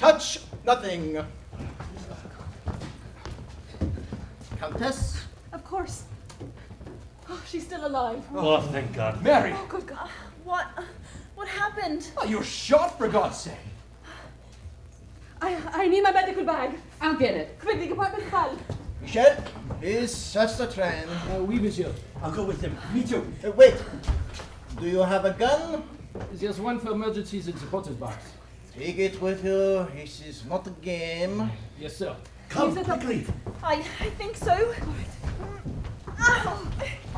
touch nothing. Countess? Of course. Oh, she's still alive. Oh, thank God. Mary! Oh, good God. What happened? Oh, you were shot, for God's sake. I need my medical bag. I'll get it. Quickly, compartment bag. Michel, please search the train. Oui, monsieur. I'll go with him. Me too. Wait. Do you have a gun? There's one for emergencies in the porter's box. Take it with you. This is not a game. Yes, sir. Come, quickly. I think so.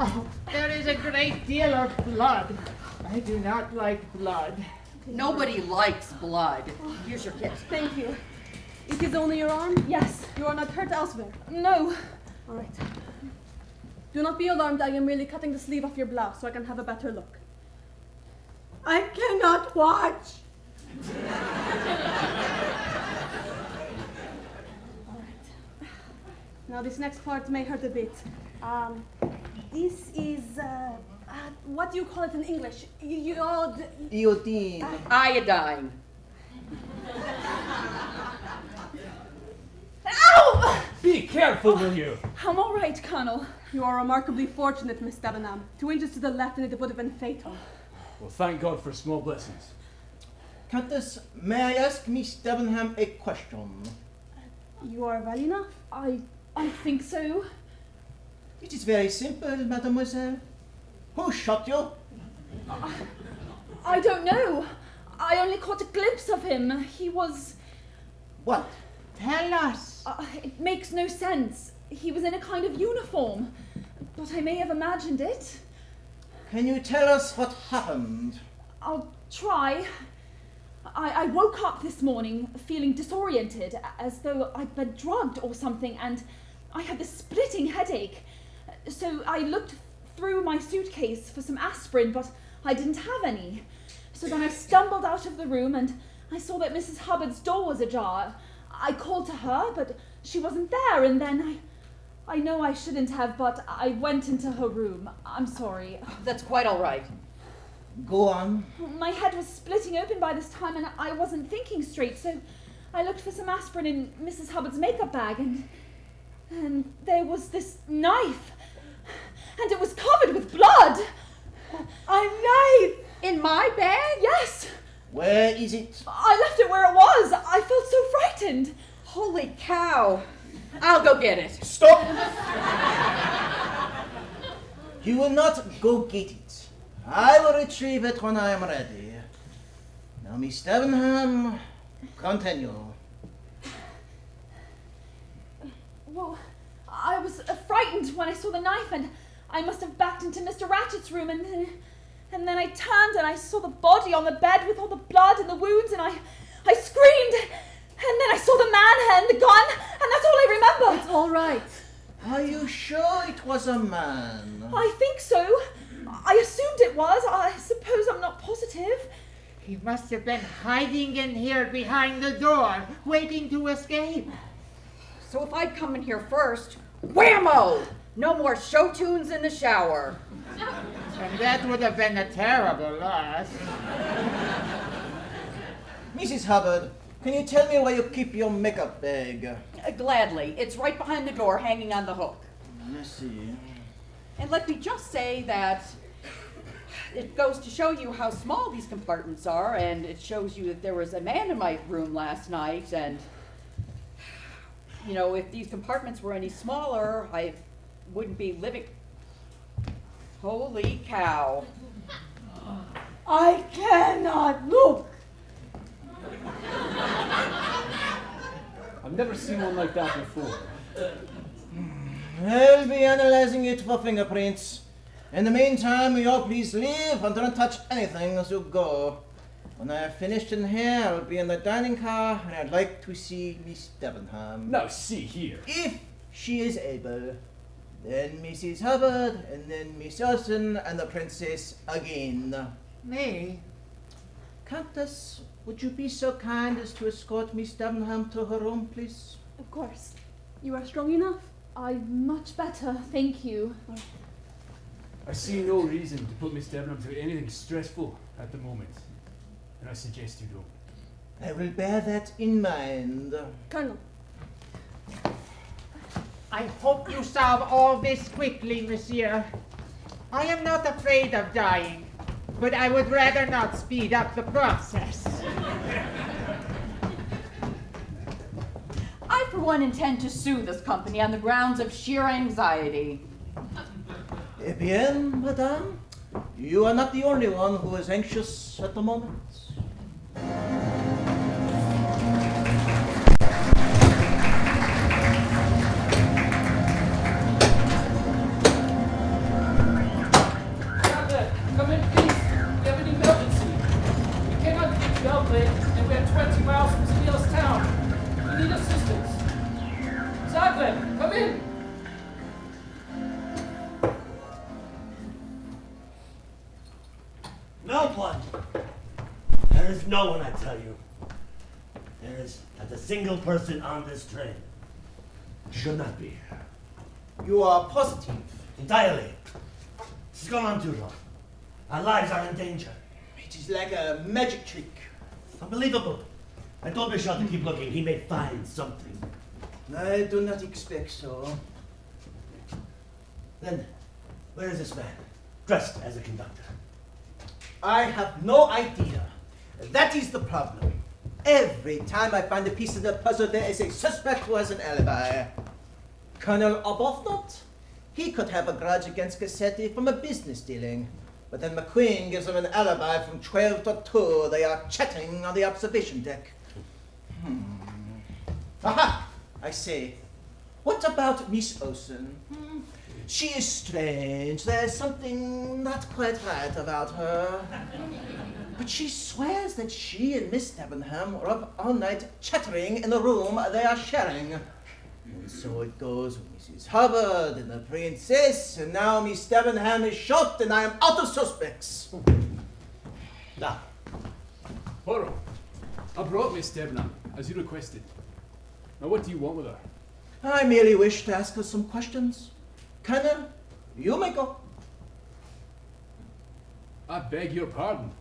Oh, there is a great deal of blood. I do not like blood. Nobody likes blood. Here's your kit. Thank you. It is only your arm? Yes. You are not hurt elsewhere? No. All right. Do not be alarmed. I am merely cutting the sleeve off your blouse so I can have a better look. I cannot watch. All right. Now this next part may hurt a bit. This is, what do you call it in English? Iodine. Iodine. Ow! Be careful, will you? I'm all right, Colonel. You are remarkably fortunate, Miss Debenham. 2 inches to the left and it would have been fatal. Well, thank God for small blessings. Countess, may I ask Miss Debenham a question? You are well enough? I think so. It is very simple, mademoiselle. Who shot you? I don't know. I only caught a glimpse of him. He was... What? Tell us. It makes no sense. He was in a kind of uniform. But I may have imagined it. Can you tell us what happened? I'll try. I woke up this morning feeling disoriented, as though I'd been drugged or something, and I had this splitting headache. So I looked through my suitcase for some aspirin, but I didn't have any. So then I stumbled out of the room and I saw that Mrs. Hubbard's door was ajar. I called to her, but she wasn't there, and then I know I shouldn't have, but I went into her room. I'm sorry. That's quite all right. Go on. My head was splitting open by this time and I wasn't thinking straight, so I looked for some aspirin in Mrs. Hubbard's makeup bag, and there was this knife, and it was covered with blood. A knife! In my bag? Yes! Where is it? I left it where it was. I felt so frightened. Holy cow. I'll go get it. Stop! You will not go get it. I will retrieve it when I am ready. Now, Miss Debenham, continue. Well, I was frightened when I saw the knife, and I must have backed into Mr. Ratchett's room, and then I turned and I saw the body on the bed with all the blood and the wounds, and I screamed, and then I saw the man and the gun, and that's all I remember. It's all right. Are you sure it was a man? I think so. I assumed it was. I suppose I'm not positive. He must have been hiding in here behind the door, waiting to escape. So if I'd come in here first, whammo! No more show tunes in the shower. And that would have been a terrible loss. Mrs. Hubbard, can you tell me where you keep your makeup bag? Gladly. It's right behind the door, hanging on the hook. Let's see. And let me just say that it goes to show you how small these compartments are, and it shows you that there was a man in my room last night, and, you know, if these compartments were any smaller, I wouldn't be living... Holy cow. I cannot look. I've never seen one like that before. I'll be analyzing it for fingerprints. In the meantime, you all please leave and don't touch anything as you go. When I have finished in here, I'll be in the dining car, and I'd like to see Miss Debenham. Now, see here. If she is able. Then Mrs. Hubbard, and then Miss Olsen, and the princess again. Me? Countess, would you be so kind as to escort Miss Debenham to her room, please? Of course. You are strong enough? I'm much better, thank you. I see no reason to put Miss Debenham through anything stressful at the moment, and I suggest you don't. I will bear that in mind. Colonel, I hope you solve all this quickly, monsieur. I am not afraid of dying, but I would rather not speed up the process. I, for one, intend to sue this company on the grounds of sheer anxiety. Eh bien, madame, you are not the only one who is anxious at the moment. Agatha, come in, please. We have an emergency. We cannot get to Belgrade, and we are 20 miles from the nearest town. We need assistance. Zagreb, come in. No one. There is no one, I tell you. There is not a single person on this train. Should not be. You are positive. Entirely. This has gone on too long. Our lives are in danger. It is like a magic trick. Unbelievable. I told Michel to keep looking. He may find something. I do not expect so. Then, where is this man? Dressed as a conductor. I have no idea. That is the problem. Every time I find a piece of the puzzle, there is a suspect who has an alibi. Colonel Arbuthnot? He could have a grudge against Cassetti from a business dealing. But then McQueen gives him an alibi from 12 to 2. They are chatting on the observation deck. Aha! I say, what about Miss Olsen? She is strange. There's something not quite right about her. But she swears that she and Miss Debenham were up all night chattering in the room they are sharing. And so it goes with Mrs. Hubbard and the princess, and now Miss Debenham is shot and I am out of suspects. Now, Poirot, I brought Miss Debenham, as you requested. Now what do you want with her? I merely wish to ask her some questions. Colonel, you may go. I beg your pardon.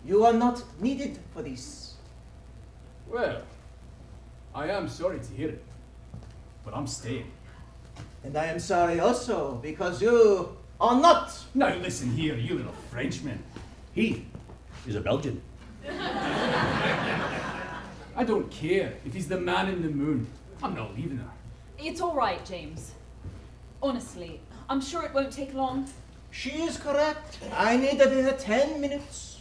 You are not needed for this. Well, I am sorry to hear it, but I'm staying. And I am sorry also, because you are not. Now listen here, you little Frenchman. he is a Belgian. I don't care if he's the man in the moon. I'm not leaving her. It's all right, James. Honestly, I'm sure it won't take long. She is correct. I needed her 10 minutes.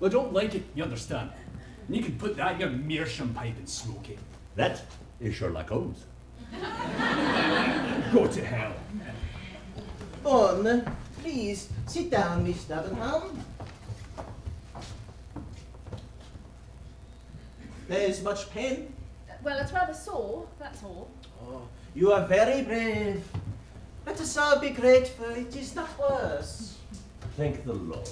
Well, I don't like it, you understand? And you can put that in your meerschaum pipe and smoke it. That is Sherlock Holmes. Go to hell. Bon, please sit down, Miss Debenham. There is much pain. Well, it's rather sore, that's all. Oh, you are very brave. Let us all be grateful. It is not worse. Thank the Lord.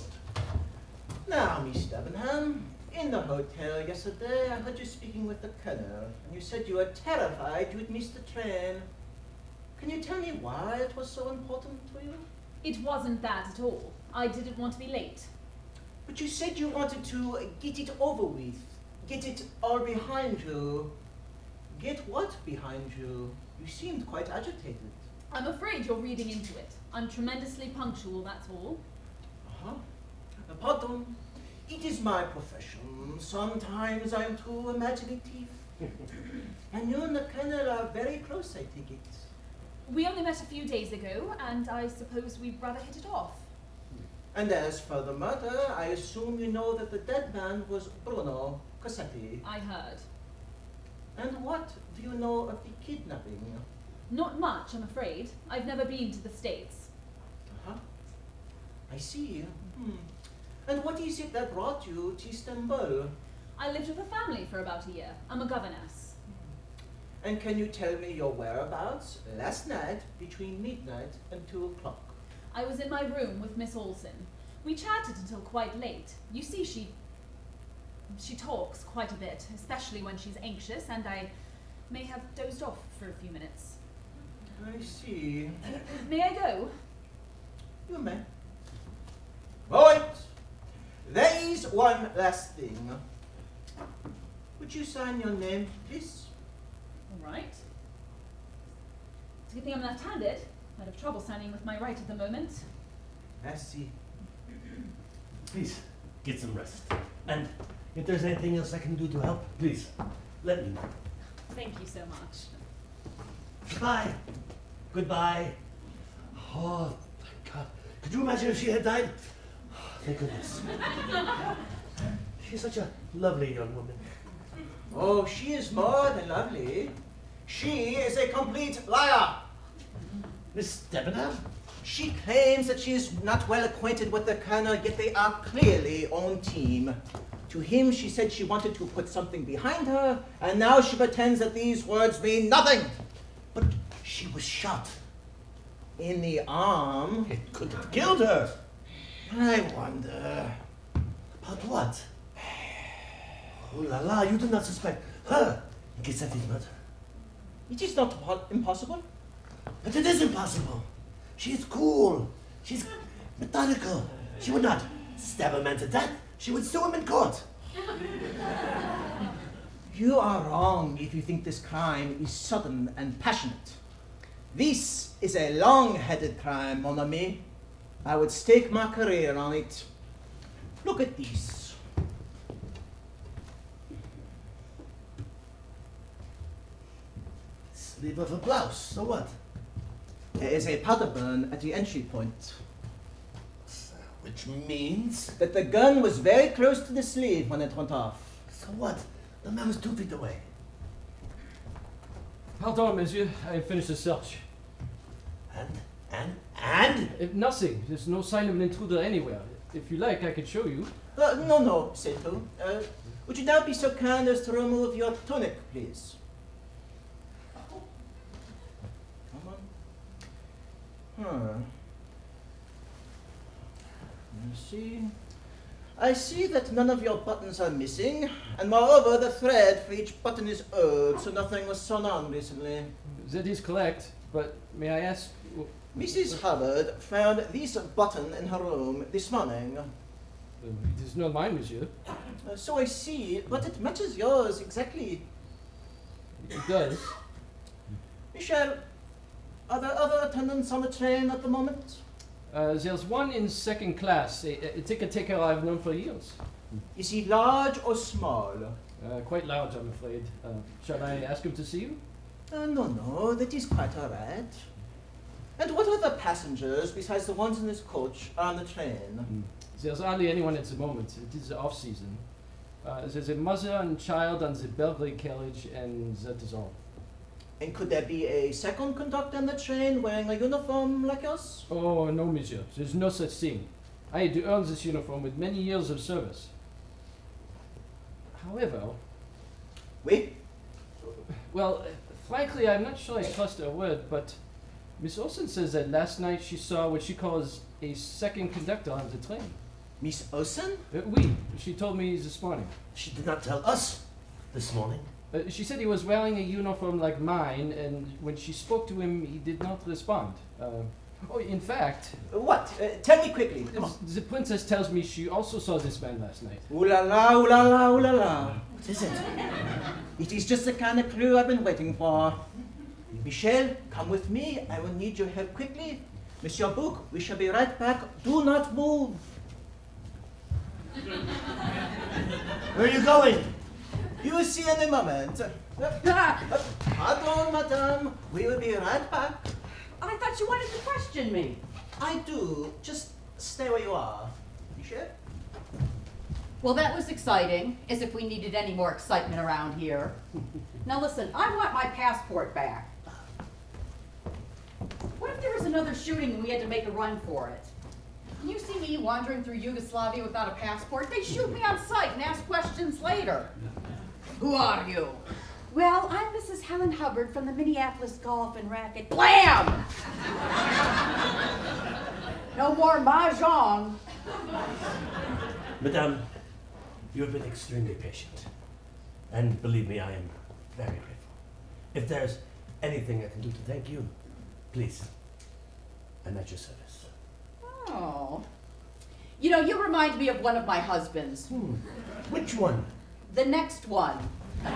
Now, Miss Debenham, in the hotel yesterday, I heard you speaking with the colonel, and you said you were terrified you would miss the train. Can you tell me why it was so important to you? It wasn't that at all. I didn't want to be late. But you said you wanted to get it over with. Get it all behind you. Get what behind you? You seemed quite agitated. I'm afraid you're reading into it. I'm tremendously punctual, that's all. Uh-huh. Pardon. It is my profession. Sometimes I'm too imaginative. And you and the colonel are very close, I take it. We only met a few days ago, and I suppose we'd rather hit it off. And as for the murder, I assume you know that the dead man was Bruno Cassetti. I heard. And what do you know of the kidnapping? Not much, I'm afraid. I've never been to the States. Uh-huh. I see. And what is it that brought you to Istanbul? I lived with a family for about a year. I'm a governess. And can you tell me your whereabouts last night between midnight and 2 o'clock? I was in my room with Miss Olsen. We chatted until quite late. You see, she talks quite a bit, especially when she's anxious, and I may have dozed off for a few minutes. I see. May I go? You may. Oh, wait! There is one last thing. Would you sign your name, please? All right. It's a good thing I'm left-handed. I'd have trouble signing with my right at the moment. I see. Please, get some rest. And if there's anything else I can do to help, please, let me know. Thank you so much. Goodbye. Goodbye. Oh, thank God. Could you imagine if she had died? Oh, thank goodness. She's such a lovely young woman. Oh, she is more than lovely. She is a complete liar. Miss Debonair? She claims that she is not well acquainted with the Colonel, yet they are clearly on team. To him, she said she wanted to put something behind her, and now she pretends that these words mean nothing. But she was shot. In the arm? It could have killed her. I wonder. About what? Oh la la, you do not suspect her in Giuseppe's murder. It is not impossible. But it is impossible. She is cool. She's methodical. She would not stab a man to death. She would sue him in court. You are wrong if you think this crime is sudden and passionate. This is a long-headed crime, mon ami. I would stake my career on it. Look at this. Sleeve of a blouse, so what? There is a powder burn at the entry point. Which means? That the gun was very close to the sleeve when it went off. So what? The man was 2 feet away. Pardon, monsieur. I finished the search. And? Nothing. There's no sign of an intruder anywhere. If you like, I can show you. No, Seto. Would you now be so kind as to remove your tunic, please? Come on. I see that none of your buttons are missing, and moreover, the thread for each button is old, so nothing was sewn on recently. That is correct, but may I ask? Mrs. Hubbard found this button in her room this morning. It is not mine, monsieur. So I see, but it matches yours exactly. It does. Michel, are there other attendants on the train at the moment? There's one in second class, a ticket taker I've known for years. Is he large or small? Quite large, I'm afraid. Shall I ask him to see you? No, that is quite all right. And what other passengers, besides the ones in this coach, are on the train? There's hardly anyone at the moment. It is off-season. There's a mother and child on the Belgrade carriage, and that is all. And could there be a second conductor on the train wearing a uniform like yours? Oh, no, monsieur. There's no such thing. I had to earn this uniform with many years of service. However... Oui? Well, frankly, I'm not sure I trust her word, but Miss Olsen says that last night she saw what she calls a second conductor on the train. Miss Olsen? Oui, she told me this morning. She did not tell us this morning. She said he was wearing a uniform like mine, and when she spoke to him, he did not respond. In fact... What? Tell me quickly. Come on. The princess tells me she also saw this man last night. Ooh la la, ooh la la, ooh la la. What is it? It is just the kind of clue I've been waiting for. Michel, come with me. I will need your help quickly. Monsieur Bouc, we shall be right back. Do not move. Where are you going? You will see in a moment. Pardon, madame. We will be right back. I thought you wanted to question me. I do. Just stay where you are. Michel? Well, that was exciting, as if we needed any more excitement around here. Now listen, I want my passport back. What if there was another shooting and we had to make a run for it? Can you see me wandering through Yugoslavia without a passport? They shoot me on sight and ask questions later. Who are you? Well, I'm Mrs. Helen Hubbard from the Minneapolis Golf and Racquet. Blam! No more mahjong. Madame, you have been extremely patient. And believe me, I am very grateful. If there's anything I can do to thank you, please, I'm at your service. Oh. You know, you remind me of one of my husbands. Which one? The next one. No,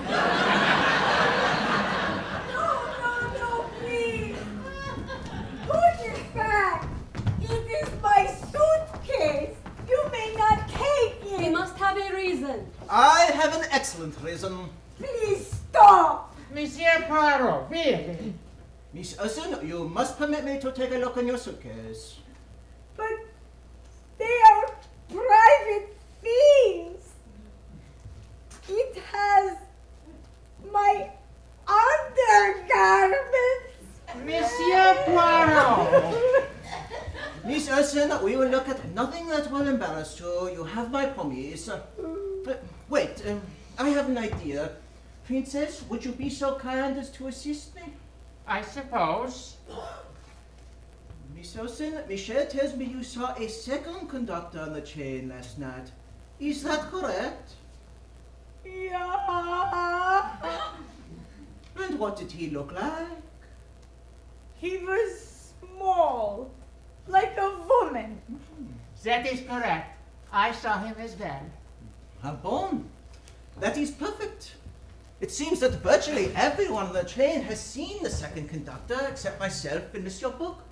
please. Put it back. It is my suitcase. You may not take it. He must have a reason. I have an excellent reason. Please stop. Monsieur Poirot, really? Miss Usson, you must permit me to take a look in your suitcase. But they are private things. It has my undergarments. Monsieur Poirot! Miss Usson, we will look at nothing that will embarrass you. You have my promise. But wait, I have an idea. Princess, would you be so kind as to assist me? I suppose. Miss Usson, Michelle tells me you saw a second conductor on the train last night. Is that correct? Yeah. And what did he look like? He was small, like a woman. That is correct. I saw him as well. Ah bon. That is perfect. It seems that virtually everyone on the train has seen the second conductor except myself and Monsieur Book.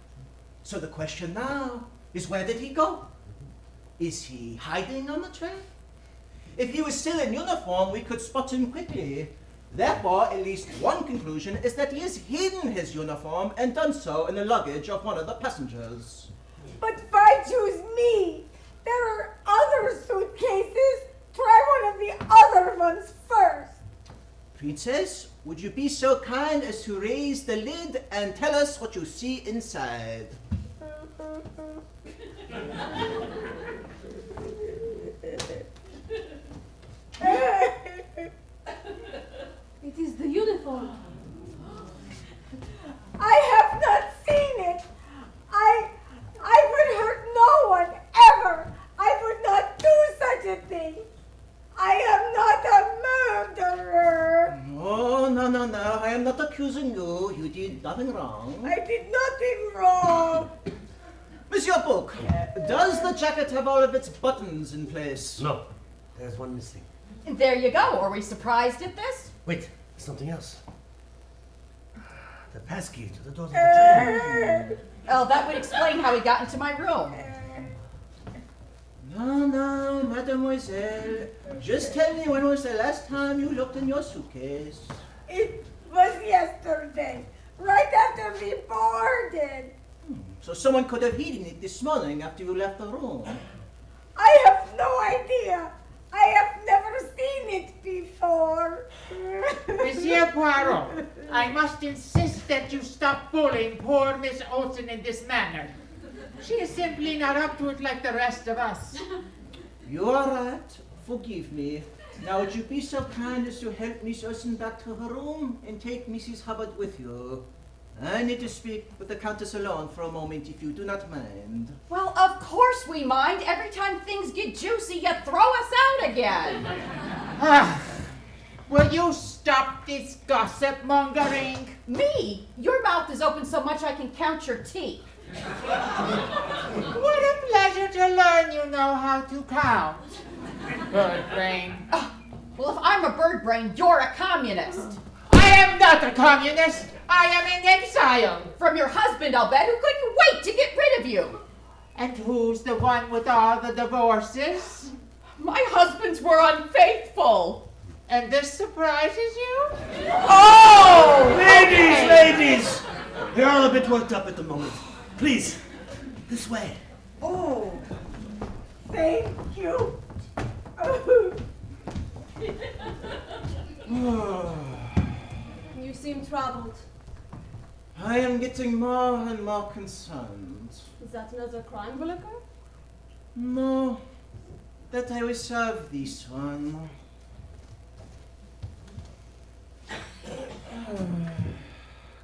So the question now is, where did he go? Is he hiding on the train? If he was still in uniform, we could spot him quickly. Therefore, at least one conclusion is that he has hidden his uniform and done so in the luggage of one of the passengers. But why choose me? There are other suitcases. Try one of the other ones first. Princess, would you be so kind as to raise the lid and tell us what you see inside? It is the uniform. I have not seen it. I would hurt no one ever. I would not do such a thing. I am not a murderer. Oh, no. I am not accusing you. You did nothing wrong. I did nothing wrong. Monsieur Book, does the jacket have all of its buttons in place? No, there's one missing. There you go. Are we surprised at this? Wait, something else. The passkey to the door of the train. Oh, that would explain how he got into my room. No, mademoiselle. Just tell me, when was the last time you looked in your suitcase? It was yesterday, right after we boarded. So someone could have hidden it this morning after you left the room. I have no idea. I have never seen it before. Monsieur Poirot, I must insist that you stop bullying poor Miss Olsen in this manner. She is simply not up to it like the rest of us. You are right. Forgive me. Now, would you be so kind as to help Miss Olsen back to her room and take Mrs. Hubbard with you? I need to speak with the Countess alone for a moment, if you do not mind. Well, of course we mind. Every time things get juicy, you throw us out again. Will you stop this gossip mongering? Me? Your mouth is open so much I can count your teeth. What a pleasure to learn you know how to count. Bird brain. Well, if I'm a bird brain, you're a communist. I am not a communist. I am in exile. From your husband, I'll bet, who couldn't wait to get rid of you. And who's the one with all the divorces? My husbands were unfaithful. And this surprises you? Oh! Ladies! You're all a bit worked up at the moment. Please, this way. Oh, thank you. You seem troubled. I am getting more and more concerned. Is that another crime will occur? No, that I will solve this one.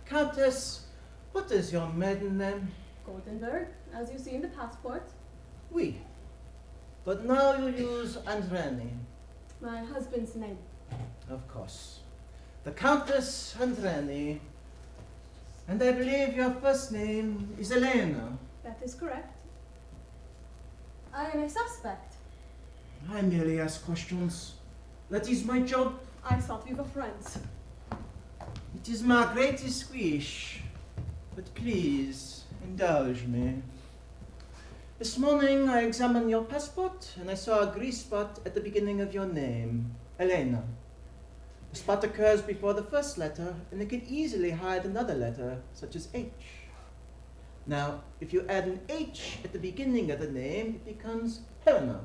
Countess, what is your maiden name? Goldenberg, as you see in the passport. Oui. But now you use Andreni. My husband's name. Of course. The Countess Andreni. And I believe your first name is Elena. That is correct. I am a suspect. I merely ask questions. That is my job. I thought we were friends. It is my greatest wish. But please, indulge me. This morning I examined your passport and I saw a grease spot at the beginning of your name, Elena. The spot occurs before the first letter and it could easily hide another letter, such as H. Now, if you add an H at the beginning of the name, it becomes Helena,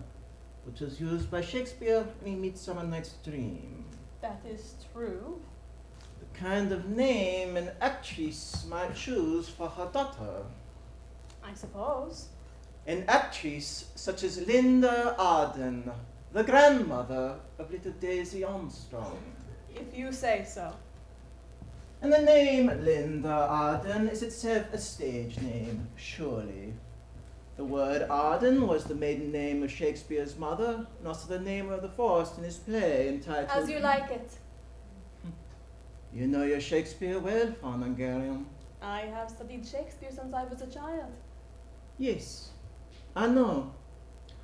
which is used by Shakespeare in Midsummer Night's Dream. That is true. The kind of name an actress might choose for her daughter. I suppose. An actress such as Linda Arden, the grandmother of little Daisy Armstrong. If you say so. And the name Linda Arden is itself a stage name, surely. The word Arden was the maiden name of Shakespeare's mother, and also the name of the forest in his play entitled... As you like it. You know your Shakespeare well, Fawn Hungarian. I have studied Shakespeare since I was a child. Yes, I know.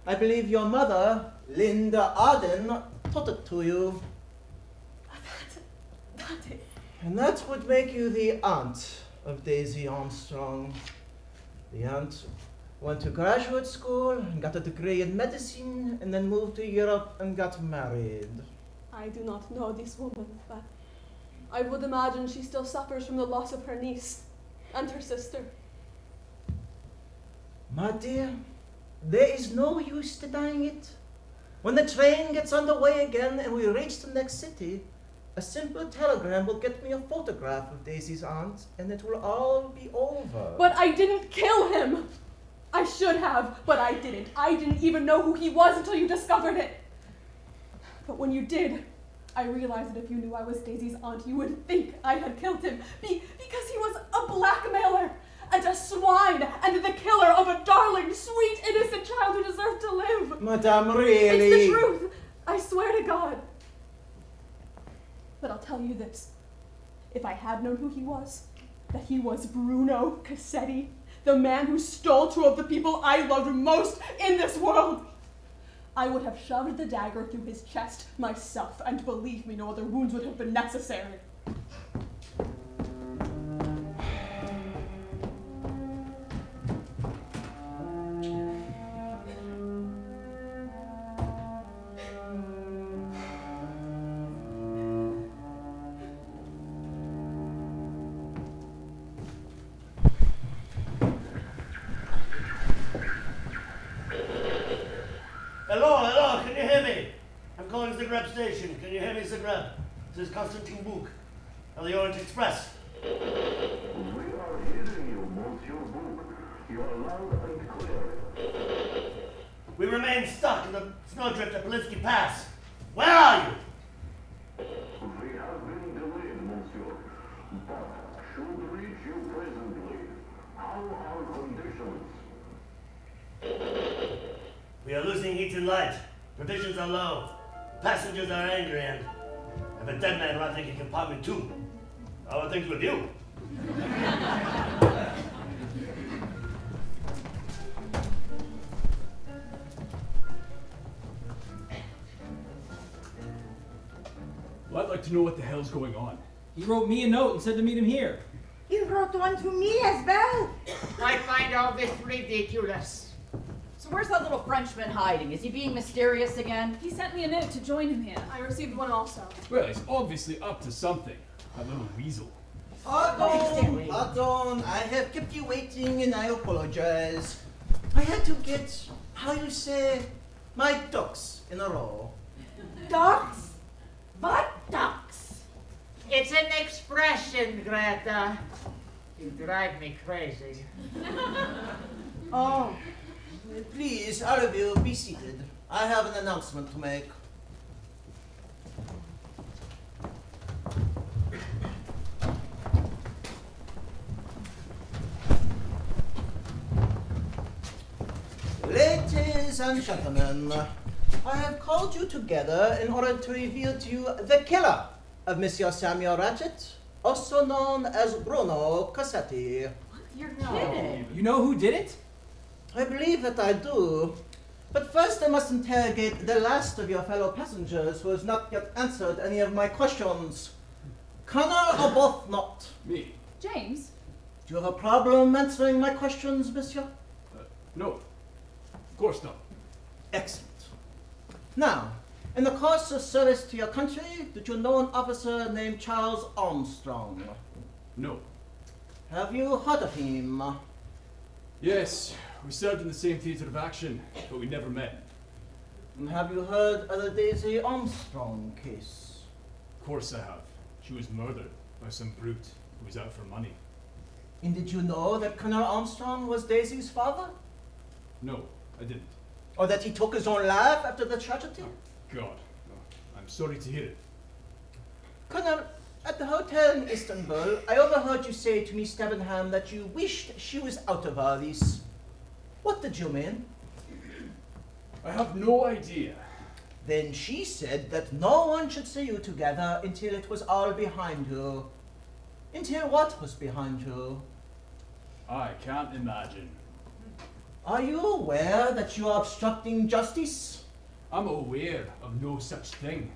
I believe your mother, Linda Arden, taught it to you. That is... And that would make you the aunt of Daisy Armstrong. The aunt went to graduate school and got a degree in medicine and then moved to Europe and got married. I do not know this woman, but I would imagine she still suffers from the loss of her niece and her sister. My dear, there is no use denying it. When the train gets underway again and we reach the next city, a simple telegram will get me a photograph of Daisy's aunt, and it will all be over. But I didn't kill him! I should have, but I didn't. I didn't even know who he was until you discovered it. But when you did, I realized that if you knew I was Daisy's aunt, you would think I had killed him. Because he was a blackmailer, and a swine, and the killer of a darling, sweet, innocent child who deserved to live. Madame, really? It's the truth. I swear to God. But I'll tell you this. If I had known who he was, that he was Bruno Cassetti, the man who stole two of the people I loved most in this world, I would have shoved the dagger through his chest myself, and believe me, no other wounds would have been necessary. Hello, can you hear me? I'm calling Zagreb Station. Can you hear me, Zagreb? This is Konstantin Buk of the Orient Express. We are hearing you, Monsieur Buk. You are loud and clear. We remain stuck in the snowdrift at Politsky Pass. Where are you? We have been delayed, Monsieur, but should reach you presently. How are conditions? We are losing heat and light. Provisions are low. Passengers are angry, and I have a dead man rotting in compartment 2. How are things with you? Well, I'd like to know what the hell's going on. He wrote me a note and said to meet him here. You wrote one to me as well. I find all this ridiculous. So where's that little Frenchman hiding? Is he being mysterious again? He sent me a note to join him here. I received one also. Well, he's obviously up to something. That little weasel. Pardon, I have kept you waiting and I apologize. I had to get, how you say, my ducks in a row. Ducks? What ducks? It's an expression, Greta. You drive me crazy. Oh. Please, all of you, be seated. I have an announcement to make. Ladies and gentlemen, I have called you together in order to reveal to you the killer of Monsieur Samuel Ratchet, also known as Bruno Cassetti. You're kidding. You know who did it? I believe that I do. But first I must interrogate the last of your fellow passengers who has not yet answered any of my questions. Connor or both not? Me? James? Do you have a problem answering my questions, monsieur? No. Of course not. Excellent. Now, in the course of service to your country, did you know an officer named Charles Armstrong? No. Have you heard of him? Yes, we served in the same theatre of action, but we never met. And have you heard of the Daisy Armstrong case? Of course I have. She was murdered by some brute who was out for money. And did you know that Colonel Armstrong was Daisy's father? No, I didn't. Or that he took his own life after the tragedy? Oh, God. Oh, I'm sorry to hear it. Colonel, at the hotel in Istanbul, I overheard you say to Miss Stevenham that you wished she was out of all this. What did you mean? I have no idea. Then she said that no one should see you together until it was all behind you. Until what was behind you? I can't imagine. Are you aware that you are obstructing justice? I'm aware of no such thing.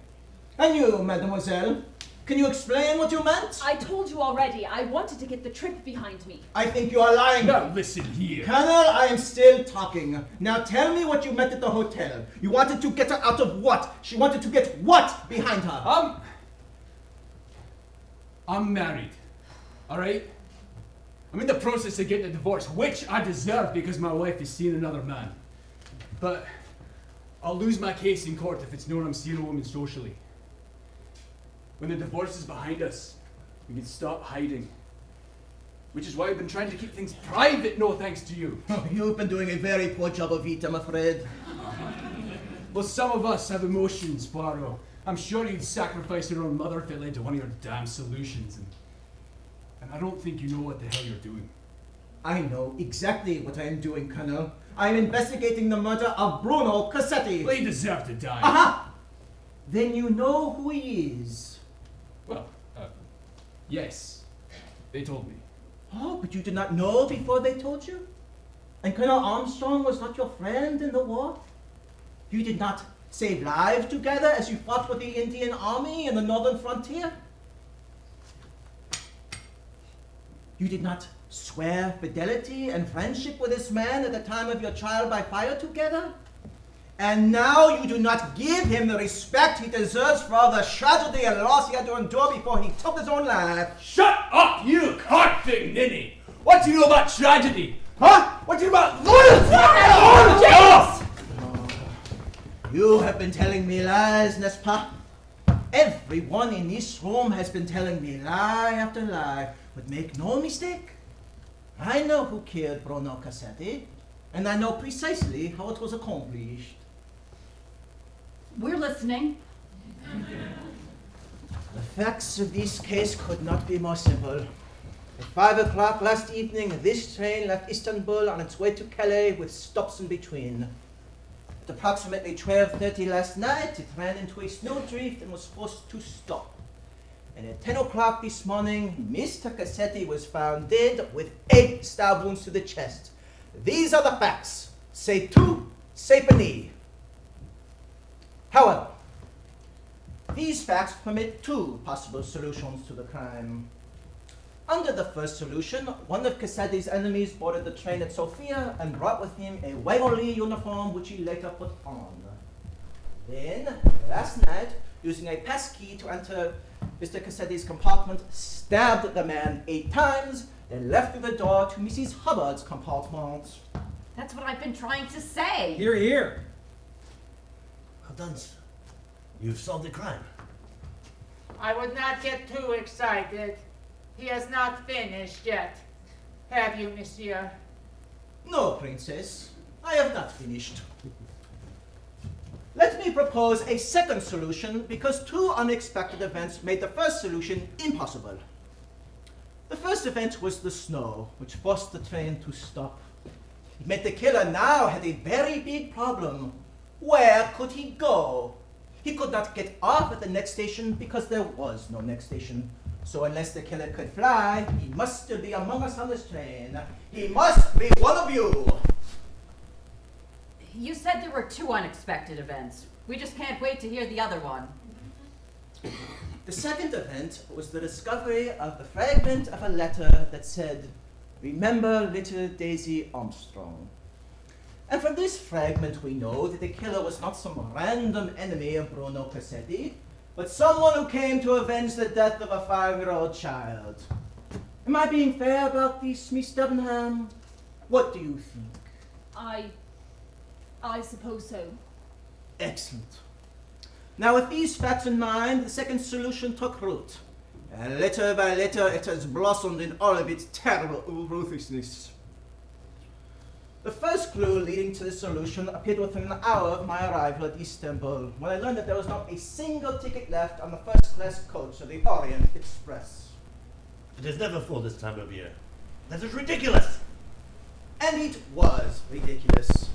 And you, mademoiselle, can you explain what you meant? I told you already, I wanted to get the trip behind me. I think you are lying. Now listen here. Colonel, I am still talking. Now tell me what you meant at the hotel. You wanted to get her out of what? She wanted to get what behind her? I'm married. Alright? I'm in the process of getting a divorce, which I deserve because my wife is seeing another man. But I'll lose my case in court if it's known I'm seeing a woman socially. When the divorce is behind us, we can stop hiding. Which is why I've been trying to keep things private, no thanks to you. Oh, you've been doing a very poor job of it, I'm afraid. Well, some of us have emotions, Poirot. I'm sure you'd sacrifice your own mother if it led to one of your damn solutions. And I don't think you know what the hell you're doing. I know exactly what I am doing, Colonel. I am investigating the murder of Bruno Cassetti. Well, he deserved to die. Aha! Then you know who he is. Well, yes. They told me. Oh, but you did not know before they told you? And Colonel Armstrong was not your friend in the war? You did not save lives together as you fought with the Indian Army in the northern frontier? You did not swear fidelity and friendship with this man at the time of your trial by fire together? And now you do not give him the respect he deserves for all the tragedy and loss he had to endure before he took his own life. Shut up, you cock-thing ninny! What do you know about tragedy? Huh? What do you know about loyalty? You have been telling me lies, n'est-ce pas? Everyone in this room has been telling me lie after lie. But make no mistake, I know who killed Bruno Cassetti, and I know precisely how it was accomplished. We're listening. The facts of this case could not be more simple. At 5 o'clock last evening, this train left Istanbul on its way to Calais with stops in between. At approximately 12:30 last night, it ran into a snowdrift and was forced to stop. And at 10 o'clock this morning, Mr. Cassetti was found dead with 8 stab wounds to the chest. These are the facts. C'est tout, c'est fini. However, these facts permit 2 possible solutions to the crime. Under the first solution, one of Cassetti's enemies boarded the train at Sofia and brought with him a Waverley uniform which he later put on. Then, last night, using a passkey to enter Mr. Cassetti's compartment, stabbed the man 8 times, then left through the door to Mrs. Hubbard's compartment. That's what I've been trying to say. Here, here. Well done, sir. You've solved the crime. I would not get too excited. He has not finished yet. Have you, monsieur? No, princess, I have not finished. Let me propose a second solution because 2 unexpected events made the first solution impossible. The first event was the snow, which forced the train to stop. It meant the killer now had a very big problem. Where could he go? He could not get off at the next station because there was no next station. So unless the killer could fly, he must still be among us on this train. He must be one of you. You said there were 2 unexpected events. We just can't wait to hear the other one. The second event was the discovery of the fragment of a letter that said, "Remember little Daisy Armstrong." And from this fragment we know that the killer was not some random enemy of Bruno Cassetti, but someone who came to avenge the death of a 5-year-old child. Am I being fair about this, Miss Debenham? What do you think? I suppose so. Excellent. Now, with these facts in mind, the second solution took root. And little by little, it has blossomed in all of its terrible ruthlessness. The first clue leading to the solution appeared within an hour of my arrival at Istanbul, when I learned that there was not a single ticket left on the first-class coach of the Orient Express. It is never full this time of year. That is ridiculous! And it was ridiculous.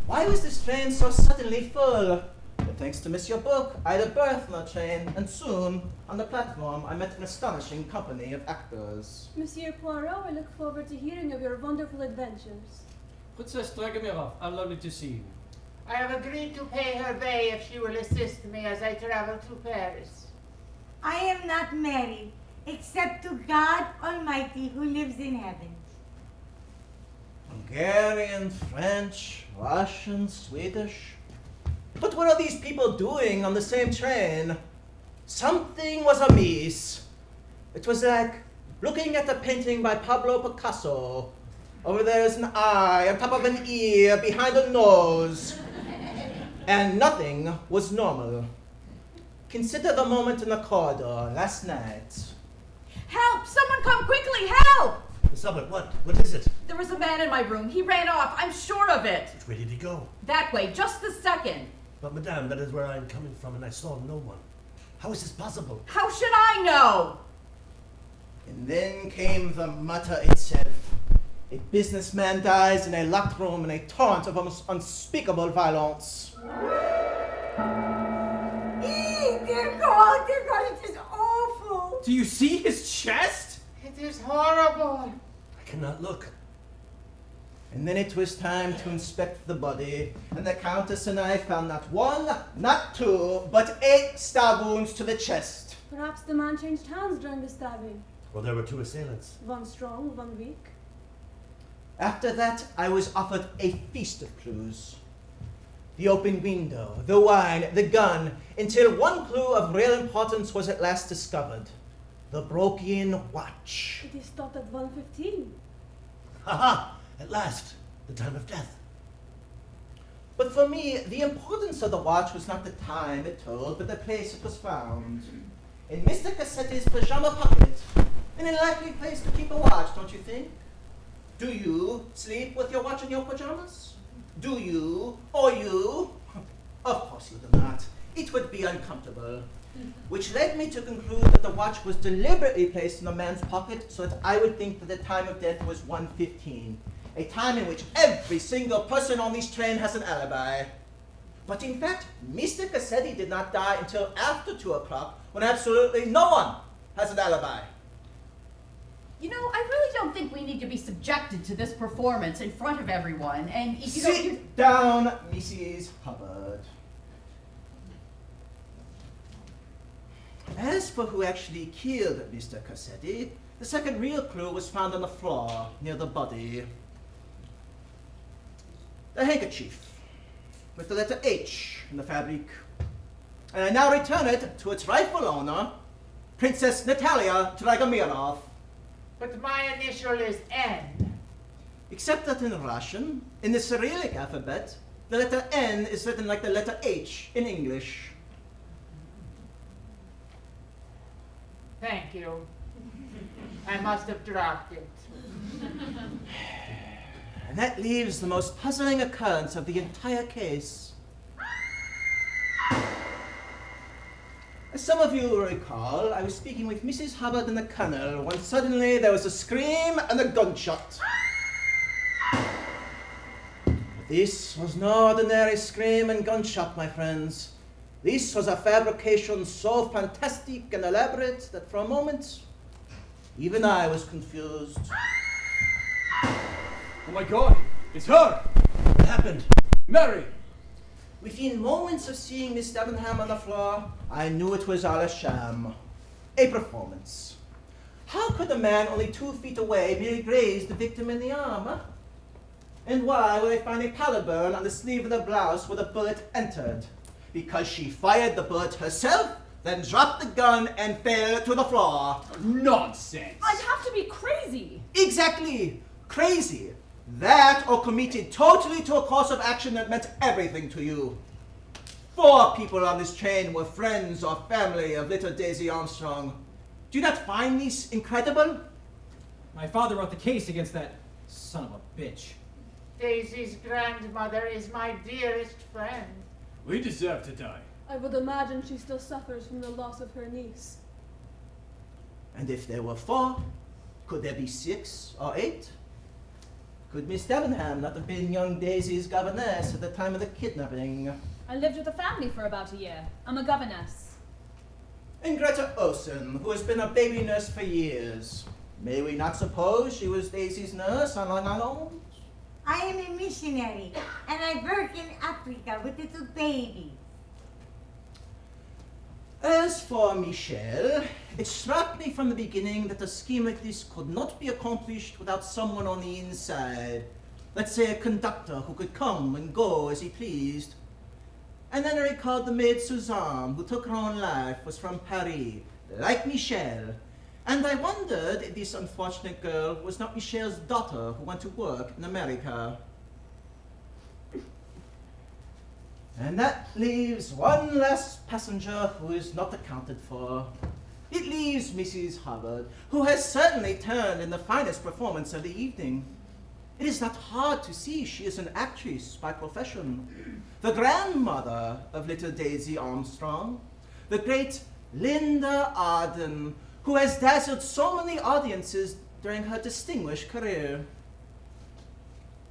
Why was this train so suddenly full? But thanks to Miss Your Book, I had a berth on the train, and soon, on the platform, I met an astonishing company of actors. Monsieur Poirot, I look forward to hearing of your wonderful adventures. Princess Dragomirov, how lovely to see you. I have agreed to pay her way if she will assist me as I travel to Paris. I am not married, except to God Almighty who lives in heaven. Hungarian, French, Russian, Swedish. What were all these people doing on the same train? Something was amiss. It was like looking at a painting by Pablo Picasso. Over there is an eye, on top of an ear, behind a nose. And nothing was normal. Consider the moment in the corridor last night. Help! Someone come quickly! Help! Miss Hubbard, what? What is it? There was a man in my room. He ran off. I'm sure of it. Which way did he go? That way, just the second. But madame, that is where I am coming from, and I saw no one. How is this possible? How should I know? And then came the matter itself. A businessman dies in a locked room in a torrent of almost unspeakable violence. Dear God, it is awful. Do you see his chest? It is horrible. I cannot look. And then it was time to inspect the body, and the Countess and I found not 1, not 2, but 8 stab wounds to the chest. Perhaps the man changed hands during the stabbing. Well, there were 2 assailants. One strong, one weak. After that, I was offered a feast of clues. The open window, the wine, the gun, until one clue of real importance was at last discovered. The broken watch. It is stopped at 1:15. Ha ha! At last, the time of death. But for me, the importance of the watch was not the time it told, but the place it was found. In Mr. Cassetti's pajama pocket. An unlikely place to keep a watch, don't you think? Do you sleep with your watch in your pajamas? Do you? Or you? Of course you do not. It would be uncomfortable. Which led me to conclude that the watch was deliberately placed in the man's pocket so that I would think that the time of death was 1:15. A time in which every single person on this train has an alibi. But in fact, Mr. Cassetti did not die until after 2 o'clock, when absolutely no one has an alibi. You know, I really don't think we need to be subjected to this performance in front of everyone. And you know, Sit down, Mrs. Hubbard. As for who actually killed Mr. Cassetti, the second real clue was found on the floor near the body. The handkerchief with the letter H in the fabric. And I now return it to its rightful owner, Princess Natalia Dragomirov. But my initial is N. Except that in Russian, in the Cyrillic alphabet, the letter N is written like the letter H in English. Thank you. I must have dropped it. And that leaves the most puzzling occurrence of the entire case. As some of you will recall, I was speaking with Mrs. Hubbard and the Colonel when suddenly there was a scream and a gunshot. But this was no ordinary scream and gunshot, my friends. This was a fabrication so fantastic and elaborate that for a moment, even I was confused. Oh my God, it's her! What happened? Mary! Within moments of seeing Miss Debenham on the floor, I knew it was all a sham. A performance. How could a man only 2 feet away merely graze the victim in the arm? Huh? And why would I find a powder burn on the sleeve of the blouse where the bullet entered? Because she fired the bullet herself, then dropped the gun and fell to the floor. Nonsense! I'd have to be crazy. Exactly! Crazy. That or committed totally to a course of action that meant everything to you. 4 people on this train were friends or family of little Daisy Armstrong. Do you not find this incredible? My father brought the case against that son of a bitch. Daisy's grandmother is my dearest friend. We deserve to die. I would imagine she still suffers from the loss of her niece. And if there were 4, could there be 6 or 8? Could Miss Debenham not have been young Daisy's governess at the time of the kidnapping? I lived with the family for about a year. I'm a governess. And Greta Olsen, who has been a baby nurse for years. May we not suppose she was Daisy's nurse on Long Island? I am a missionary, and I work in Africa with little babies. As for Michel, it struck me from the beginning that a scheme like this could not be accomplished without someone on the inside. Let's say a conductor who could come and go as he pleased. And then I recalled the maid Suzanne, who took her own life, was from Paris, like Michel. And I wondered if this unfortunate girl was not Michel's daughter who went to work in America. And that leaves one last passenger who is not accounted for. It leaves Mrs. Hubbard, who has certainly turned in the finest performance of the evening. It is not hard to see she is an actress by profession. The grandmother of little Daisy Armstrong, the great Linda Arden, who has dazzled so many audiences during her distinguished career.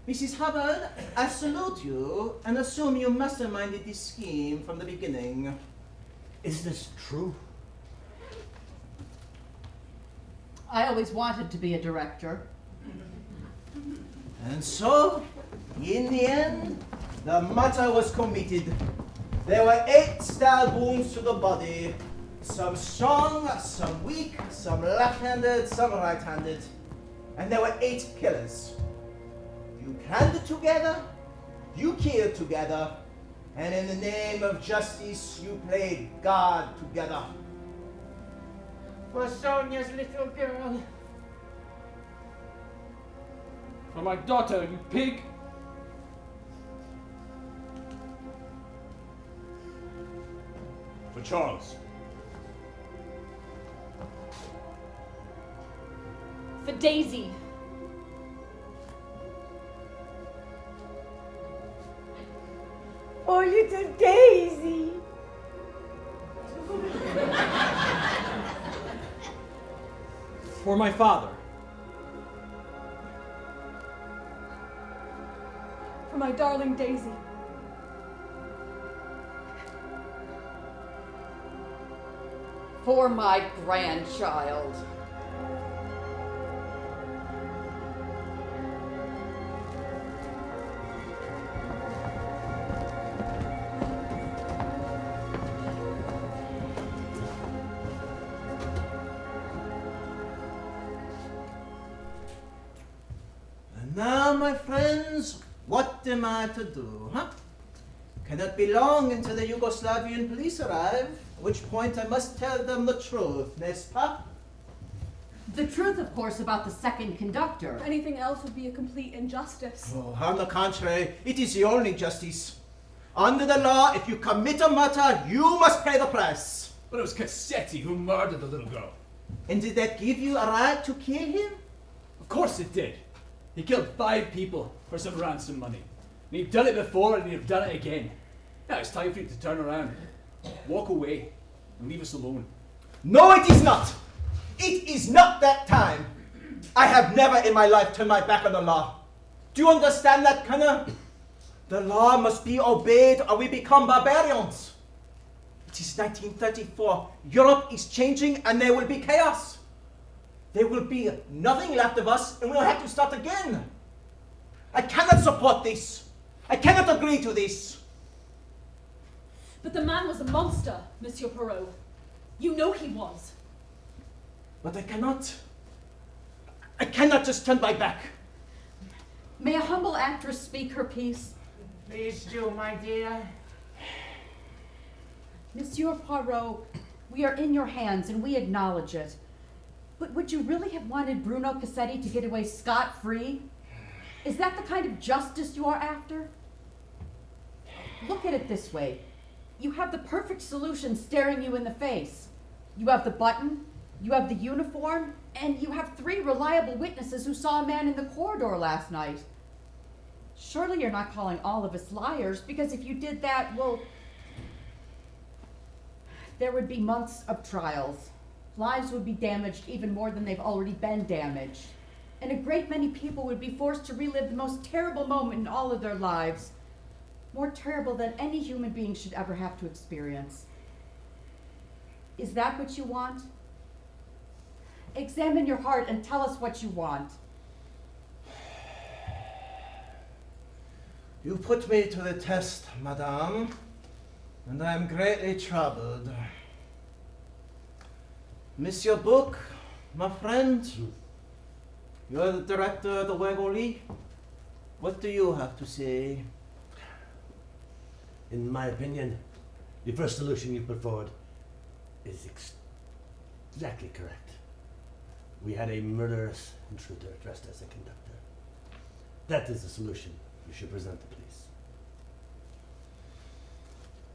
Mrs. Hubbard, I salute you and assume you masterminded this scheme from the beginning. Is this true? I always wanted to be a director. And so, in the end, the matter was committed. There were 8 stab wounds to the body. Some strong, some weak, some left-handed, some right-handed. And there were 8 killers. You planned it together, you killed together, and in the name of justice, you played God together. For Sonia's little girl. For my daughter, you pig! For Charles. For Daisy. Oh, little Daisy. For my father. For my darling Daisy. For my grandchild. And now, my friends, what am I to do, huh? Cannot be long until the Yugoslavian police arrive, at which point I must tell them the truth, n'est-ce pas? The truth, of course, about the second conductor. Anything else would be a complete injustice. Oh, on the contrary, it is the only justice. Under the law, if you commit a murder, you must pay the price. But it was Cassetti who murdered the little girl. And did that give you a right to kill him? Of course it did. He killed 5 people for some ransom money. And he'd done it before and he'd done it again. Now it's time for you to turn around, walk away, and leave us alone. No, it is not. It is not that time. I have never in my life turned my back on the law. Do you understand that, Colonel? The law must be obeyed or we become barbarians. It is 1934. Europe is changing and there will be chaos. There will be nothing left of us and we'll have to start again. I cannot support this. I cannot agree to this. But the man was a monster, Monsieur Poirot. You know he was. But I cannot just turn my back. May a humble actress speak her piece? Please do, my dear. Monsieur Poirot, we are in your hands and we acknowledge it. But would you really have wanted Bruno Cassetti to get away scot-free? Is that the kind of justice you are after? Look at it this way. You have the perfect solution staring you in the face. You have the button, you have the uniform, and you have 3 reliable witnesses who saw a man in the corridor last night. Surely you're not calling all of us liars, because if you did that, well, there would be months of trials. Lives would be damaged even more than they've already been damaged. And a great many people would be forced to relive the most terrible moment in all of their lives. More terrible than any human being should ever have to experience. Is that what you want? Examine your heart and tell us what you want. You put me to the test, madame, and I am greatly troubled. Monsieur Book, my friend, you're the director of the Wagoli. What do you have to say? In my opinion, the first solution you put forward is exactly correct. We had a murderous intruder dressed as a conductor. That is the solution you should present the police.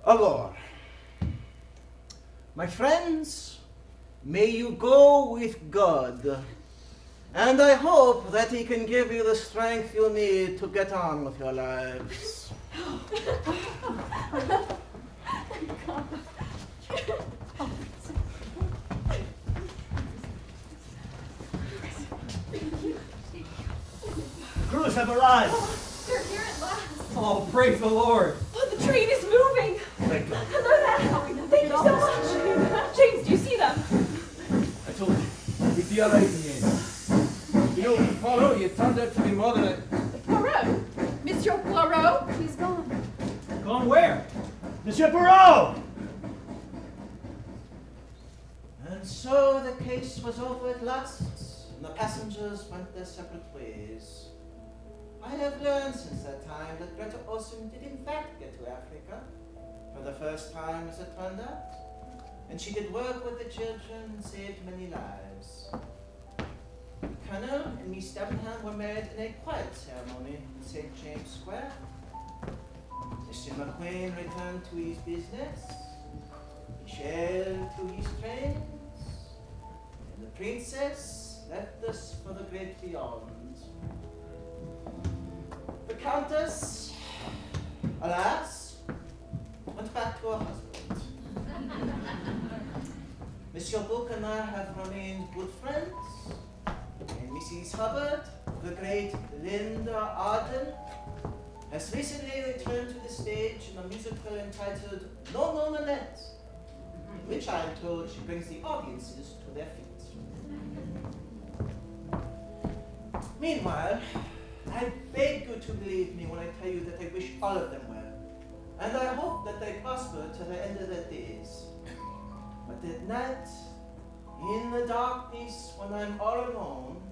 Aurora, my friends, may you go with God, and I hope that He can give you the strength you need to get on with your lives. Crews have arrived! They're here at last. Oh, praise the Lord. Oh, the train is moving. Thank God. Hello there. Thank you so much. James, do you see them? I told you, we'd be all right in the end. You know, Poirot, you turned out to be more than a... Poirot? Monsieur Poirot? He's gone. Gone where? Monsieur Poirot! And so the case was over at last, and the passengers went their separate ways. I have learned since that time that Greta Olsen did in fact get to Africa, for the first time as it turned out, and she did work with the children and saved many lives. The Colonel and Miss Debenham were married in a quiet ceremony in St. James Square. Mr. McQueen returned to his business, Michel to his trains, and the princess left us for the great beyond. The Countess, alas, went back to her husband. Monsieur Book and I have remained good friends, and Mrs. Hubbard, the great Linda Arden, has recently returned to the stage in a musical entitled No No Nanette, in which I am told she brings the audiences to their feet. Meanwhile, I beg you to believe me when I tell you that I wish all of them well, and I hope that they prosper to the end of their days. But at night, in the darkness, when I'm all alone,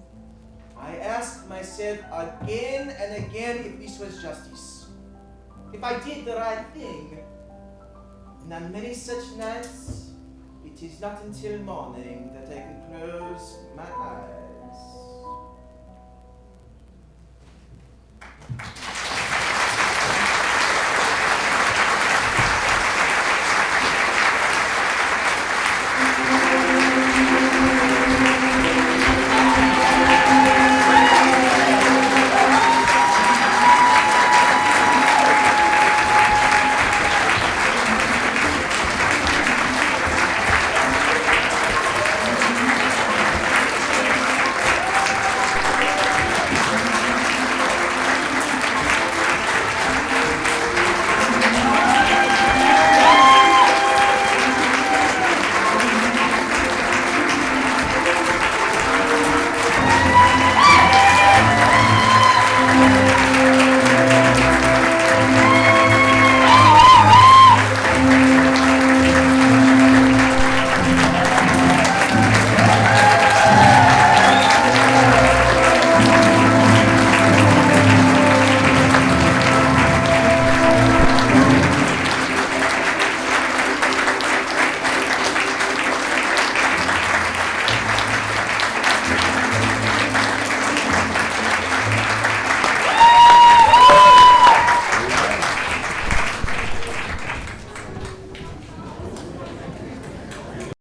I ask myself again and again if this was justice, if I did the right thing. And on many such nights, it is not until morning that I can close my eyes.